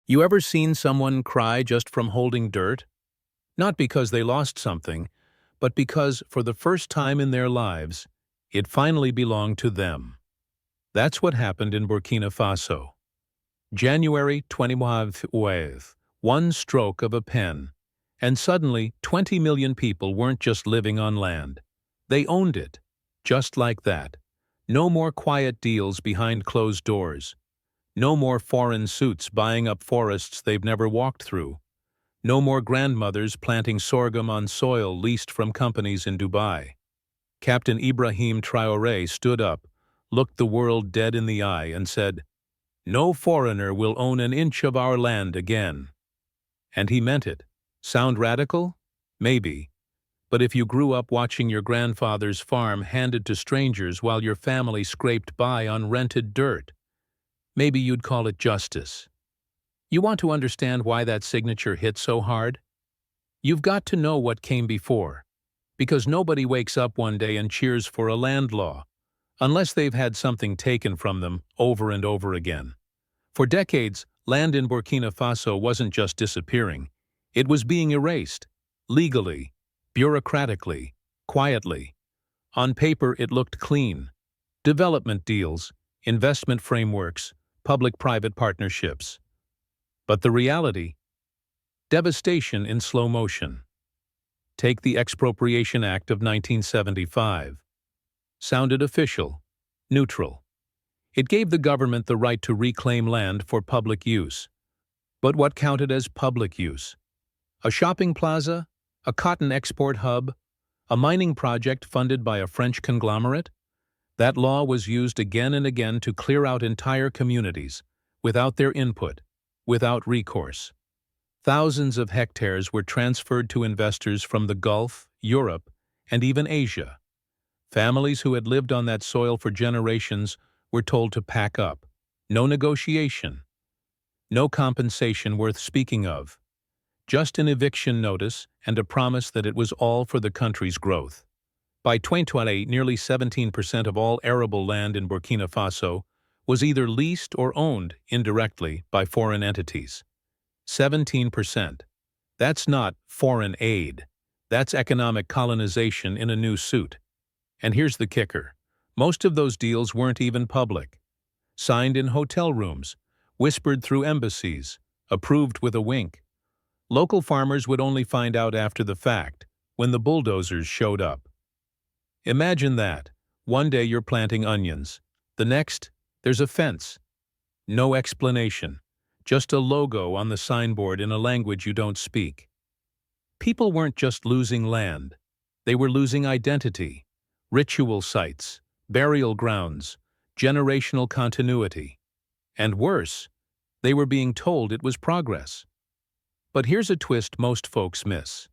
You ever seen someone cry just from holding dirt? Not because they lost something, but because, for the first time in their lives, it finally belonged to them. That's what happened in Burkina Faso. January 20th, one stroke of a pen, and suddenly 20 million people weren't just living on land. They owned it, just like that. No more quiet deals behind closed doors. No more foreign suits buying up forests they've never walked through. No more grandmothers planting sorghum on soil leased from companies in Dubai. Captain Ibrahim Traoré stood up, looked the world dead in the eye, and said, "No foreigner will own an inch of our land again." And he meant it. Sound radical? Maybe. But if you grew up watching your grandfather's farm handed to strangers while your family scraped by on rented dirt, maybe you'd call it justice. You want to understand why that signature hit so hard? You've got to know what came before. Because nobody wakes up one day and cheers for a land law, unless they've had something taken from them over and over again. For decades, land in Burkina Faso wasn't just disappearing. It was being erased. Legally, bureaucratically, quietly. On paper, it looked clean. Development deals, investment frameworks, public-private partnerships. But the reality? Devastation in slow motion. Take the Expropriation Act of 1975. Sounded official, neutral. It gave the government the right to reclaim land for public use. But what counted as public use? A shopping plaza? A cotton export hub? A mining project funded by a French conglomerate? That law was used again and again to clear out entire communities, without their input, without recourse. Thousands of hectares were transferred to investors from the Gulf, Europe, and even Asia. Families who had lived on that soil for generations were told to pack up. No negotiation. No compensation worth speaking of. Just an eviction notice and a promise that it was all for the country's growth. By 2020, nearly 17% of all arable land in Burkina Faso was either leased or owned indirectly by foreign entities. 17%. That's not foreign aid. That's economic colonization in a new suit. And here's the kicker. Most of those deals weren't even public. Signed in hotel rooms, whispered through embassies, approved with a wink. Local farmers would only find out after the fact, when the bulldozers showed up. Imagine that. One day you're planting onions. The next, there's a fence. No explanation. Just a logo on the signboard in a language you don't speak. People weren't just losing land. They were losing identity, ritual sites, burial grounds, generational continuity. And worse, they were being told it was progress. But here's a twist most folks miss.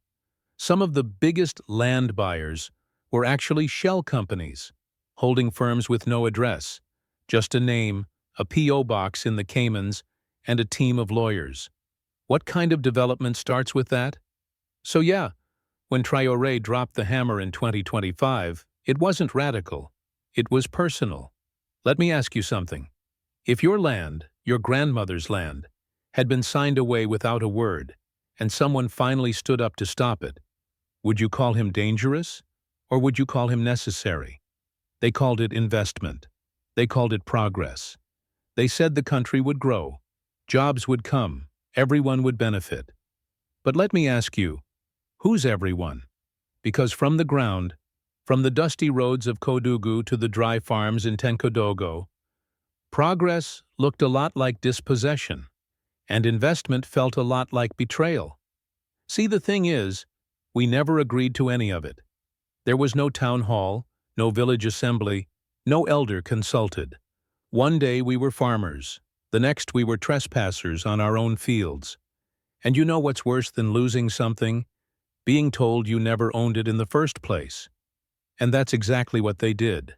Some of the biggest land buyers were actually shell companies, holding firms with no address, just a name, a P.O. box in the Caymans, and a team of lawyers. What kind of development starts with that? So yeah, when Traoré dropped the hammer in 2025, it wasn't radical. It was personal. Let me ask you something. If your land, your grandmother's land, had been signed away without a word, and someone finally stood up to stop it, would you call him dangerous, or would you call him necessary? They called it investment. They called it progress. They said the country would grow. Jobs would come, everyone would benefit. But let me ask you, who's everyone? Because from the ground, from the dusty roads of Kodugu to the dry farms in Tenkodogo, progress looked a lot like dispossession, and investment felt a lot like betrayal. See, the thing is, we never agreed to any of it. There was no town hall, no village assembly, no elder consulted. One day we were farmers. The next we were trespassers on our own fields. And you know what's worse than losing something? Being told you never owned it in the first place. And that's exactly what they did.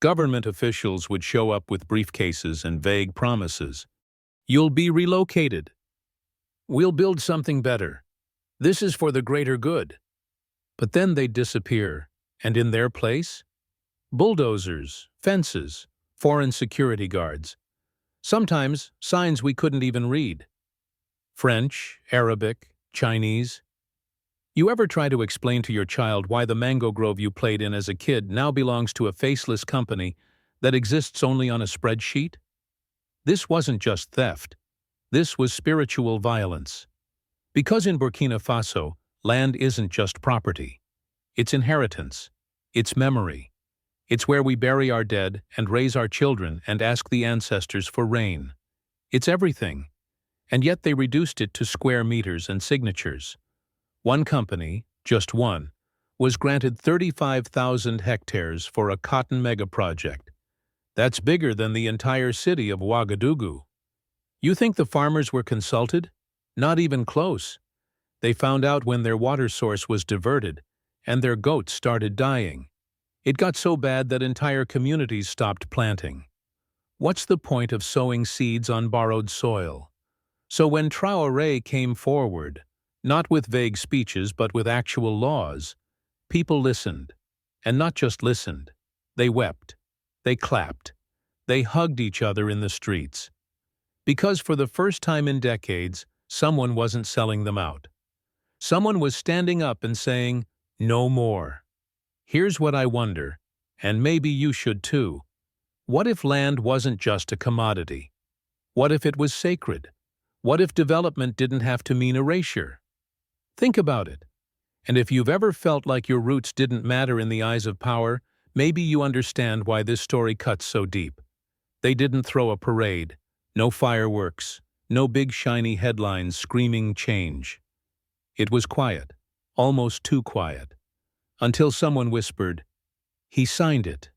Government officials would show up with briefcases and vague promises. You'll be relocated. We'll build something better. This is for the greater good. But then they'd disappear, and in their place? Bulldozers, fences, foreign security guards. Sometimes signs we couldn't even read. French, Arabic, Chinese. You ever try to explain to your child why the mango grove you played in as a kid now belongs to a faceless company that exists only on a spreadsheet? This wasn't just theft. This was spiritual violence. Because in Burkina Faso, land isn't just property. It's inheritance. It's memory. It's where we bury our dead and raise our children and ask the ancestors for rain. It's everything. And yet they reduced it to square meters and signatures. One company, just one, was granted 35,000 hectares for a cotton megaproject. That's bigger than the entire city of Ouagadougou. You think the farmers were consulted? Not even close. They found out when their water source was diverted, and their goats started dying. It got so bad that entire communities stopped planting. What's the point of sowing seeds on borrowed soil? So when Traoré came forward, not with vague speeches but with actual laws, people listened. And not just listened. They wept. They clapped. They hugged each other in the streets. Because for the first time in decades, someone wasn't selling them out. Someone was standing up and saying, "No more." Here's what I wonder, and maybe you should too. What if land wasn't just a commodity? What if it was sacred? What if development didn't have to mean erasure? Think about it. And if you've ever felt like your roots didn't matter in the eyes of power, maybe you understand why this story cuts so deep. They didn't throw a parade, no fireworks, no big shiny headlines screaming change. It was quiet, almost too quiet, until someone whispered, "He signed it."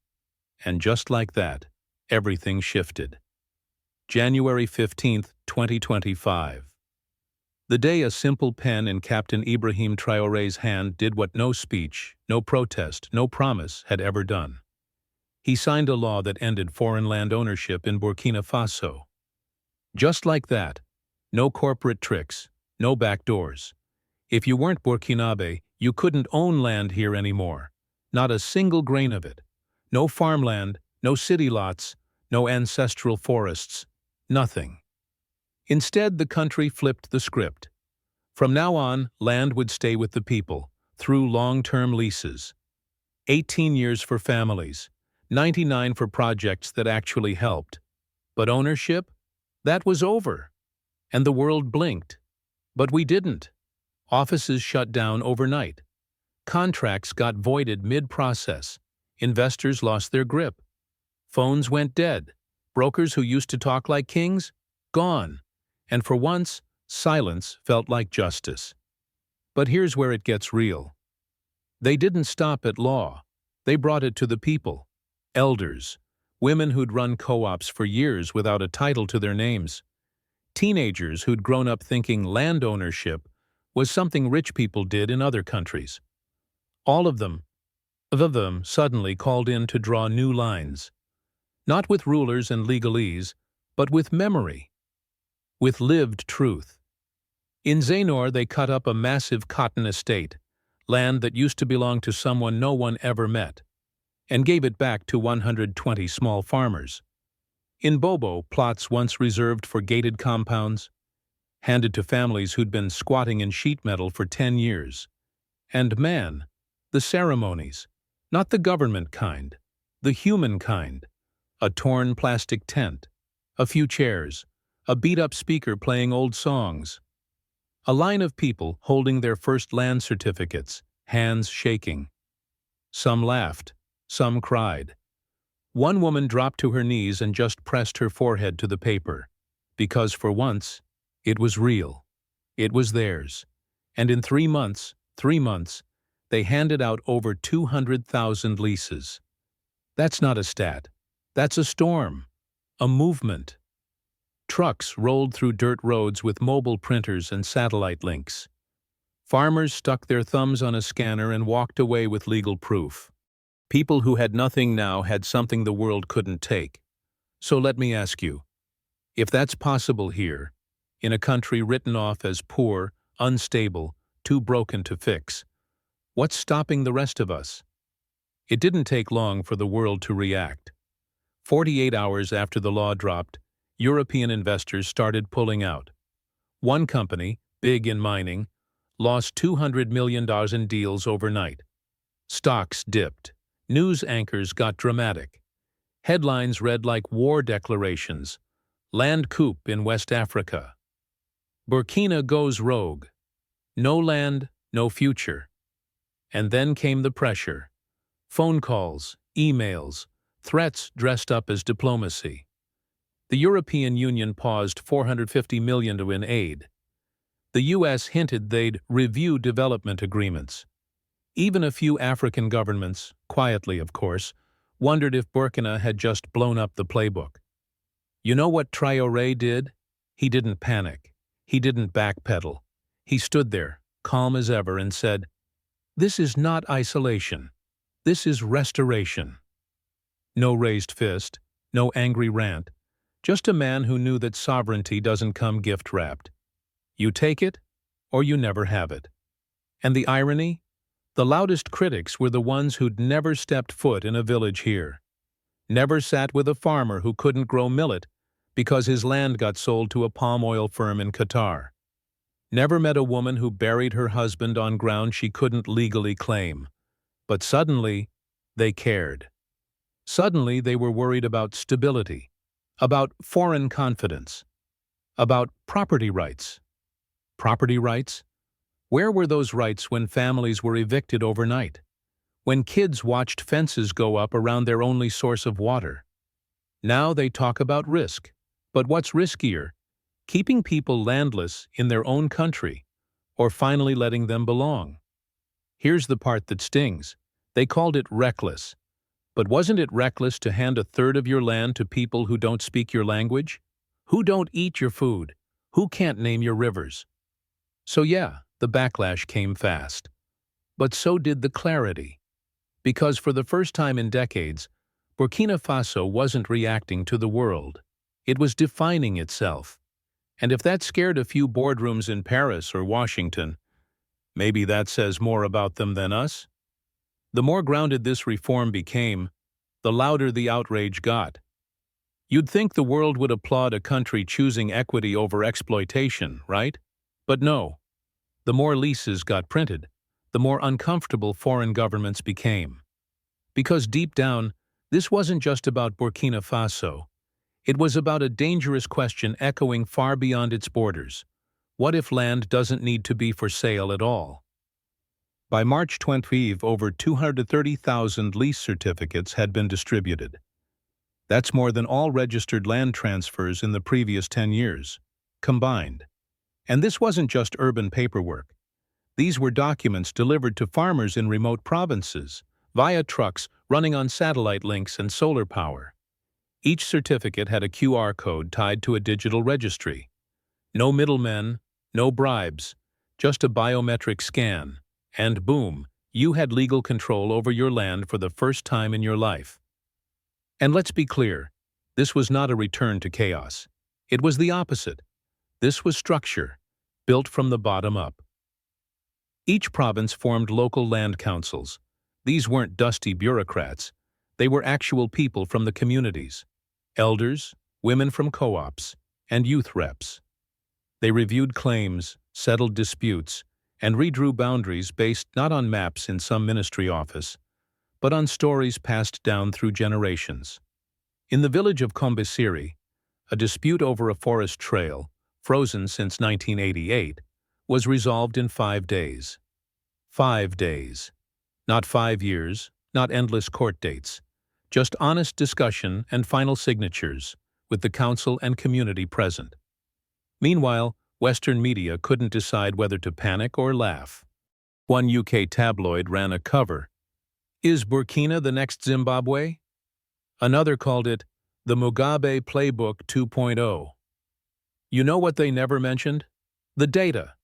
And just like that, everything shifted. January 15th, 2025. The day a simple pen in Captain Ibrahim Traoré's hand did what no speech, no protest, no promise had ever done. He signed a law that ended foreign land ownership in Burkina Faso. Just like that, no corporate tricks, no backdoors. If you weren't Burkinabe, you couldn't own land here anymore. Not a single grain of it. No farmland, no city lots, no ancestral forests. Nothing. Instead, the country flipped the script. From now on, land would stay with the people, through long-term leases. 18 years for families, 99 for projects that actually helped. But ownership? That was over. And the world blinked. But we didn't. Offices shut down overnight. Contracts got voided mid-process. Investors lost their grip. Phones went dead. Brokers who used to talk like kings? Gone. And for once, silence felt like justice. But here's where it gets real. They didn't stop at law. They brought it to the people. Elders. Women who'd run co-ops for years without a title to their names. Teenagers who'd grown up thinking land ownership was something rich people did in other countries. All of them suddenly called in to draw new lines. Not with rulers and legalese, but with memory. With lived truth. In Zainor, they cut up a massive cotton estate, land that used to belong to someone no one ever met, and gave it back to 120 small farmers. In Bobo, plots once reserved for gated compounds, handed to families who'd been squatting in sheet metal for 10 years. And man, the ceremonies, not the government kind, the human kind. A torn plastic tent, a few chairs, a beat-up speaker playing old songs. A line of people holding their first land certificates, hands shaking. Some laughed, some cried. One woman dropped to her knees and just pressed her forehead to the paper, because for once, it was real. It was theirs. And in 3 months, they handed out over 200,000 leases. That's not a stat. That's a storm. A movement. Trucks rolled through dirt roads with mobile printers and satellite links. Farmers stuck their thumbs on a scanner and walked away with legal proof. People who had nothing now had something the world couldn't take. So let me ask you, if that's possible here, in a country written off as poor, unstable, too broken to fix, what's stopping the rest of us? It didn't take long for the world to react. 48 hours after the law dropped, European investors started pulling out. One company, big in mining, lost $200 million in deals overnight. Stocks dipped. News anchors got dramatic. Headlines read like war declarations. Land coup in West Africa. Burkina goes rogue. No land, no future. And then came the pressure. Phone calls, emails, threats dressed up as diplomacy. The European Union paused $450 million in aid. The U.S. hinted they'd review development agreements. Even a few African governments, quietly of course, wondered if Burkina had just blown up the playbook. You know what Traoré did? He didn't panic. He didn't backpedal. He stood there, calm as ever, and said, "This is not isolation. This is restoration." No raised fist, no angry rant, just a man who knew that sovereignty doesn't come gift-wrapped. You take it, or you never have it. And the irony? The loudest critics were the ones who'd never stepped foot in a village here. Never sat with a farmer who couldn't grow millet because his land got sold to a palm oil firm in Qatar. Never met a woman who buried her husband on ground she couldn't legally claim. But suddenly, they cared. Suddenly, they were worried about stability, about foreign confidence, about property rights. Property rights? Where were those rights when families were evicted overnight? When kids watched fences go up around their only source of water? Now they talk about risk. But what's riskier? Keeping people landless in their own country, or finally letting them belong? Here's the part that stings. They called it reckless. But wasn't it reckless to hand a third of your land to people who don't speak your language? Who don't eat your food? Who can't name your rivers? So yeah, the backlash came fast. But so did the clarity. Because for the first time in decades, Burkina Faso wasn't reacting to the world. It was defining itself. And if that scared a few boardrooms in Paris or Washington, maybe that says more about them than us. The more grounded this reform became, the louder the outrage got. You'd think the world would applaud a country choosing equity over exploitation, right? But no. The more leases got printed, the more uncomfortable foreign governments became. Because deep down, this wasn't just about Burkina Faso. It was about a dangerous question echoing far beyond its borders. What if land doesn't need to be for sale at all? By March 20, over 230,000 lease certificates had been distributed. That's more than all registered land transfers in the previous 10 years, combined. And this wasn't just urban paperwork. These were documents delivered to farmers in remote provinces, via trucks running on satellite links and solar power. Each certificate had a QR code tied to a digital registry. No middlemen, no bribes, just a biometric scan. And boom, you had legal control over your land for the first time in your life. And let's be clear, this was not a return to chaos. It was the opposite. This was structure, built from the bottom up. Each province formed local land councils. These weren't dusty bureaucrats. They were actual people from the communities. Elders, women from co-ops, and youth reps. They reviewed claims, settled disputes, and redrew boundaries based not on maps in some ministry office, but on stories passed down through generations. In the village of Kombisiri, a dispute over a forest trail, frozen since 1988, was resolved in 5 days. 5 days. Not 5 years, not endless court dates. Just honest discussion and final signatures, with the council and community present. Meanwhile, Western media couldn't decide whether to panic or laugh. One UK tabloid ran a cover. Is Burkina the next Zimbabwe? Another called it the Mugabe Playbook 2.0. You know what they never mentioned? The data.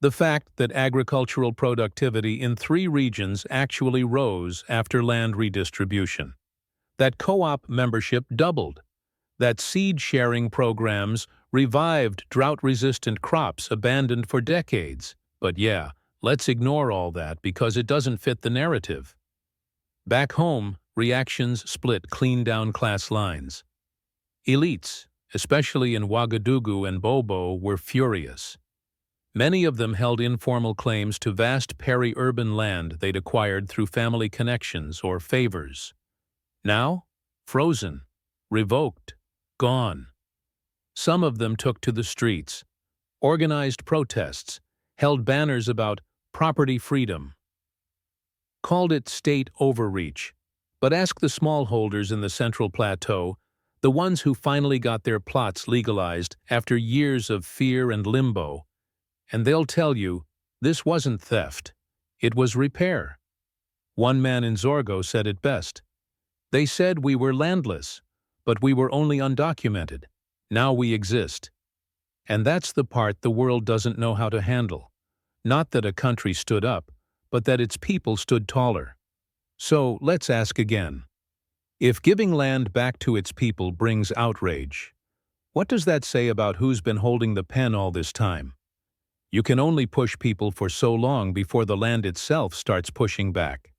The fact that agricultural productivity in 3 regions actually rose after land redistribution. That co-op membership doubled. That seed-sharing programs revived drought-resistant crops abandoned for decades. But yeah, let's ignore all that because it doesn't fit the narrative. Back home, reactions split clean down class lines. Elites, especially in Ouagadougou and Bobo, were furious. Many of them held informal claims to vast peri-urban land they'd acquired through family connections or favors. Now, frozen, revoked, gone. Some of them took to the streets, organized protests, held banners about property freedom, called it state overreach. But ask the smallholders in the Central Plateau, the ones who finally got their plots legalized after years of fear and limbo, and they'll tell you this wasn't theft, it was repair. One man in Zorgo said it best. They said we were landless, but we were only undocumented. Now we exist. And that's the part the world doesn't know how to handle. Not that a country stood up, but that its people stood taller. So let's ask again. If giving land back to its people brings outrage, what does that say about who's been holding the pen all this time? You can only push people for so long before the land itself starts pushing back.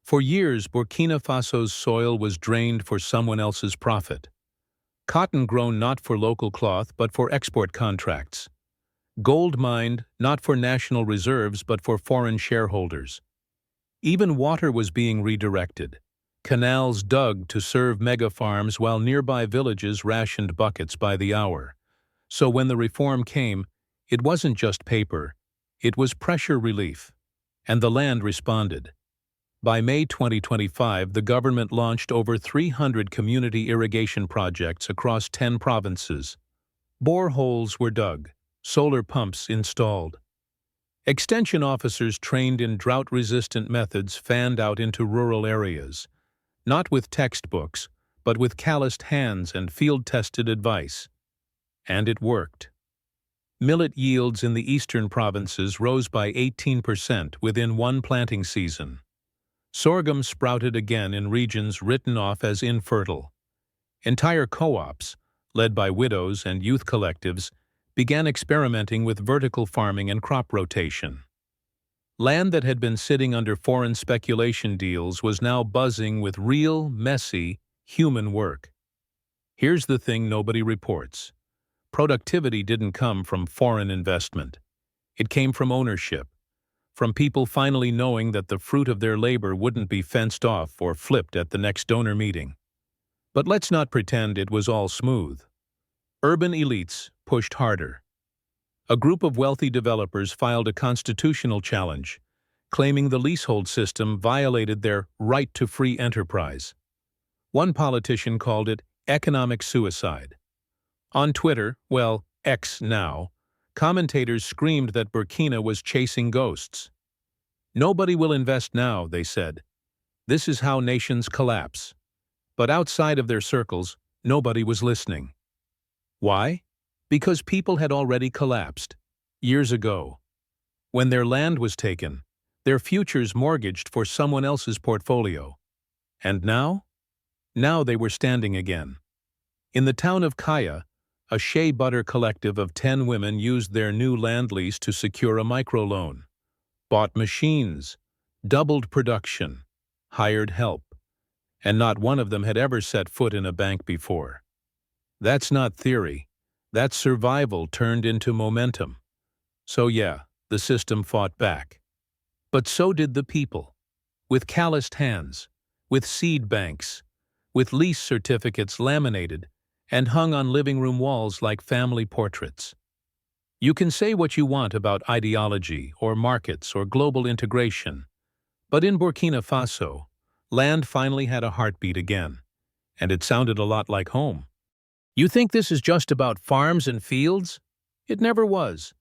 For years, Burkina Faso's soil was drained for someone else's profit. Cotton grown not for local cloth but for export contracts. Gold mined not for national reserves but for foreign shareholders. Even water was being redirected. Canals dug to serve mega farms while nearby villages rationed buckets by the hour. So when the reform came, it wasn't just paper, it was pressure relief. And the land responded. By May 2025, the government launched over 300 community irrigation projects across 10 provinces. Boreholes were dug, solar pumps installed. Extension officers trained in drought-resistant methods fanned out into rural areas, not with textbooks, but with calloused hands and field-tested advice. And it worked. Millet yields in the eastern provinces rose by 18% within one planting season. Sorghum sprouted again in regions written off as infertile. Entire co-ops, led by widows and youth collectives, began experimenting with vertical farming and crop rotation. Land that had been sitting under foreign speculation deals was now buzzing with real, messy, human work. Here's the thing nobody reports. Productivity didn't come from foreign investment. It came from ownership, from people finally knowing that the fruit of their labor wouldn't be fenced off or flipped at the next donor meeting. But let's not pretend it was all smooth. Urban elites pushed harder. A group of wealthy developers filed a constitutional challenge, claiming the leasehold system violated their right to free enterprise. One politician called it economic suicide. On Twitter, well, X now, commentators screamed that Burkina was chasing ghosts. Nobody will invest now, they said. This is how nations collapse. But outside of their circles, nobody was listening. Why? Because people had already collapsed. Years ago. When their land was taken, their futures mortgaged for someone else's portfolio. And now? Now they were standing again. In the town of Kaya, a shea butter collective of 10 women used their new land lease to secure a microloan, bought machines, doubled production, hired help, and not one of them had ever set foot in a bank before. That's not theory. That's survival turned into momentum. So yeah, the system fought back. But so did the people, with calloused hands, with seed banks, with lease certificates laminated and hung on living room walls like family portraits. You can say what you want about ideology or markets or global integration, but in Burkina Faso, land finally had a heartbeat again, and it sounded a lot like home. You think this is just about farms and fields? It never was.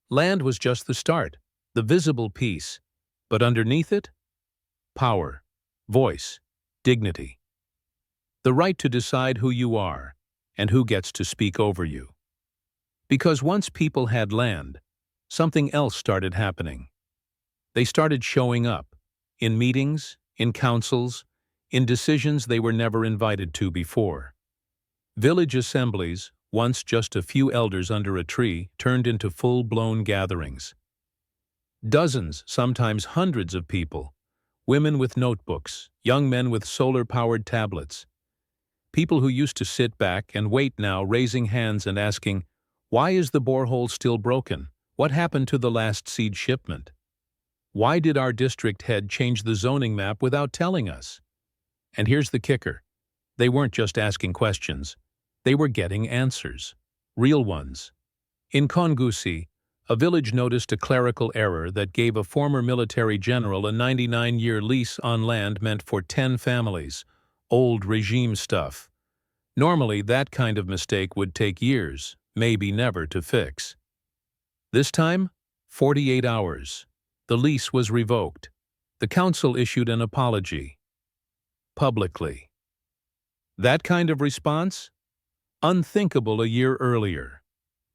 Land was just the start, the visible piece, but underneath it, power, voice, dignity. The right to decide who you are, and who gets to speak over you. Because once people had land, something else started happening. They started showing up, in meetings, in councils, in decisions they were never invited to before. Village assemblies, once just a few elders under a tree, turned into full-blown gatherings. Dozens, sometimes hundreds of people, women with notebooks, young men with solar-powered tablets. People who used to sit back and wait now raising hands and asking, why is the borehole still broken? What happened to the last seed shipment? Why did our district head change the zoning map without telling us? And here's the kicker. They weren't just asking questions. They were getting answers. Real ones. In Kongusi, a village noticed a clerical error that gave a former military general a 99-year lease on land meant for 10 families. Old regime stuff. Normally, that kind of mistake would take years, maybe never, to fix. This time, 48 hours. The lease was revoked. The council issued an apology. Publicly. That kind of response? Unthinkable a year earlier.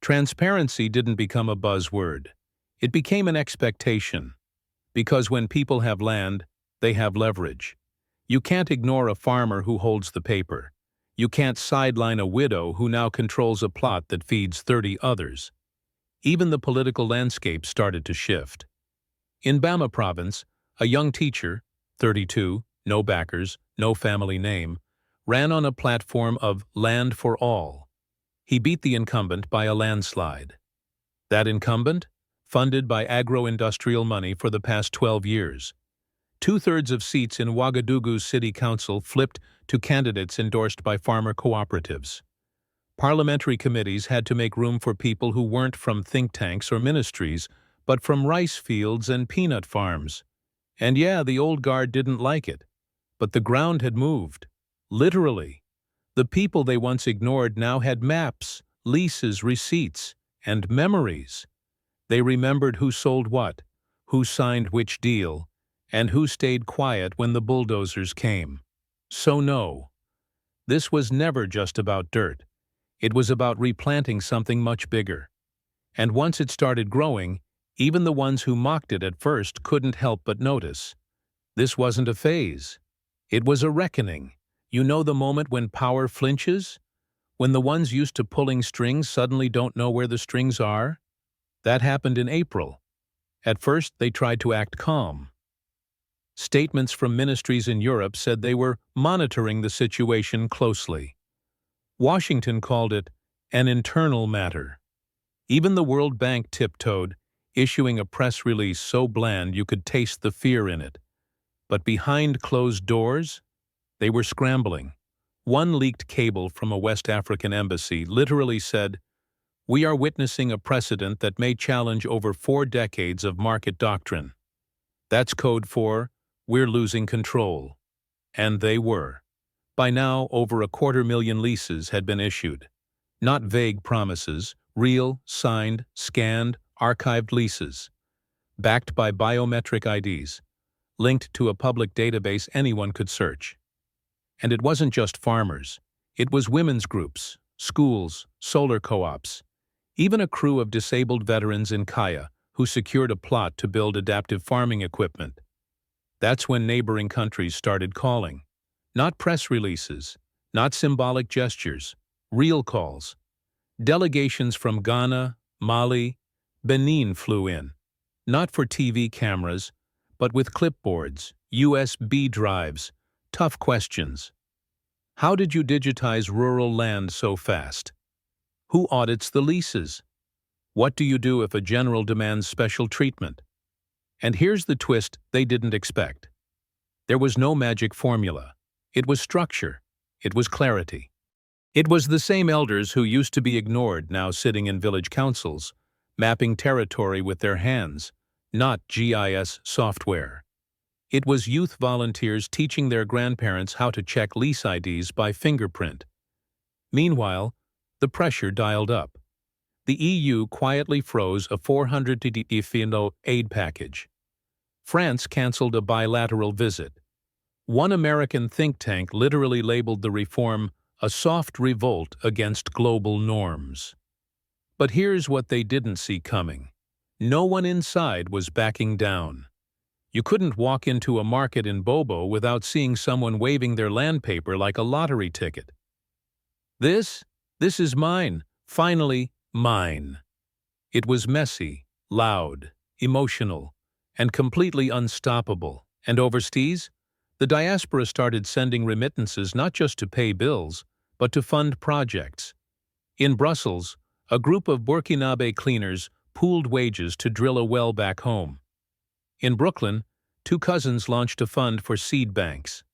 Transparency didn't become a buzzword. It became an expectation. Because when people have land, they have leverage. You can't ignore a farmer who holds the paper. You can't sideline a widow who now controls a plot that feeds 30 others. Even the political landscape started to shift. In Bama province, a young teacher, 32, no backers, no family name, ran on a platform of land for all. He beat the incumbent by a landslide. That incumbent? Funded by agro-industrial money for the past 12 years. 2/3 of seats in Ouagadougou's city council flipped to candidates endorsed by farmer cooperatives. Parliamentary committees had to make room for people who weren't from think tanks or ministries, but from rice fields and peanut farms. And yeah, the old guard didn't like it. But the ground had moved. Literally. The people they once ignored now had maps, leases, receipts, and memories. They remembered who sold what, who signed which deal, and who stayed quiet when the bulldozers came. So no. This was never just about dirt. It was about replanting something much bigger. And once it started growing, even the ones who mocked it at first couldn't help but notice. This wasn't a phase. It was a reckoning. You know the moment when power flinches? When the ones used to pulling strings suddenly don't know where the strings are? That happened in April. At first, they tried to act calm. Statements from ministries in Europe said they were monitoring the situation closely. Washington called it an internal matter. Even the World Bank tiptoed, issuing a press release so bland you could taste the fear in it. But behind closed doors, they were scrambling. One leaked cable from a West African embassy literally said, "We are witnessing a precedent that may challenge over 4 decades of market doctrine." That's code for, "We're losing control." And they were. By now, over 250,000 leases had been issued. Not vague promises, real, signed, scanned, archived leases. Backed by biometric IDs. Linked to a public database anyone could search. And it wasn't just farmers. It was women's groups, schools, solar co-ops, even a crew of disabled veterans in Kaya who secured a plot to build adaptive farming equipment. That's when neighboring countries started calling. Not press releases, not symbolic gestures, real calls. Delegations from Ghana, Mali, Benin flew in, not for TV cameras, but with clipboards, USB drives, tough questions. How did you digitize rural land so fast? Who audits the leases? What do you do if a general demands special treatment? And here's the twist they didn't expect. There was no magic formula. It was structure. It was clarity. It was the same elders who used to be ignored now sitting in village councils, mapping territory with their hands, not GIS software. It was youth volunteers teaching their grandparents how to check lease IDs by fingerprint. Meanwhile, the pressure dialed up. The EU quietly froze a 400 million aid package. France canceled a bilateral visit. One American think tank literally labeled the reform a soft revolt against global norms. But here's what they didn't see coming. No one inside was backing down. You couldn't walk into a market in Bobo without seeing someone waving their land paper like a lottery ticket. This is mine, finally mine. It was messy, loud, emotional, and completely unstoppable. And overseas, the diaspora started sending remittances not just to pay bills, but to fund projects. In Brussels, a group of Burkinabe cleaners pooled wages to drill a well back home. In Brooklyn, two cousins launched a fund for seed banks.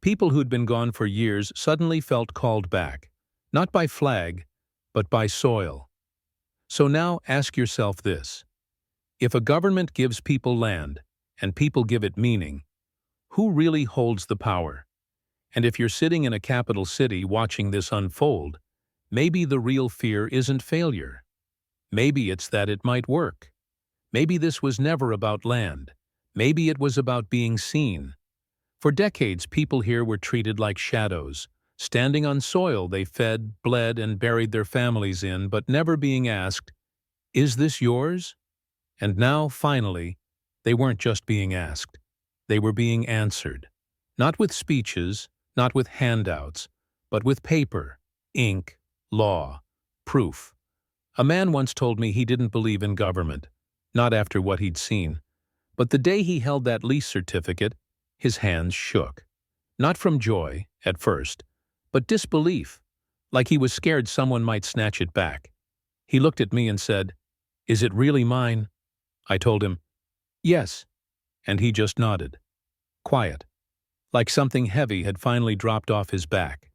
People who'd been gone for years suddenly felt called back, not by flag, but by soil. So now ask yourself this. If a government gives people land, and people give it meaning, who really holds the power? And if you're sitting in a capital city watching this unfold, maybe the real fear isn't failure. Maybe it's that it might work. Maybe this was never about land. Maybe it was about being seen. For decades, people here were treated like shadows, standing on soil they fed, bled, and buried their families in, but never being asked, "Is this yours?" And now, finally, they weren't just being asked. They were being answered. Not with speeches, not with handouts, but with paper, ink, law, proof. A man once told me he didn't believe in government, not after what he'd seen. But the day he held that lease certificate, his hands shook. Not from joy, at first, but disbelief, like he was scared someone might snatch it back. He looked at me and said, "Is it really mine?" I told him, "Yes," and he just nodded. Quiet, like something heavy had finally dropped off his back.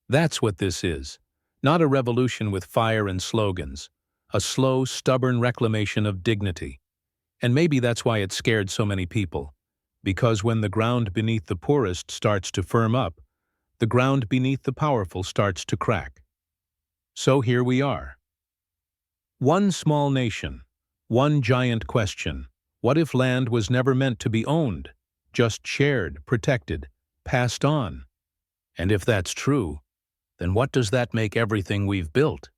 That's what this is. Not a revolution with fire and slogans. A slow, stubborn reclamation of dignity. And maybe that's why it scared so many people. Because when the ground beneath the poorest starts to firm up, the ground beneath the powerful starts to crack. So here we are. One small nation. One giant question. What if land was never meant to be owned? Just shared, protected, passed on? And if that's true, then what does that make everything we've built?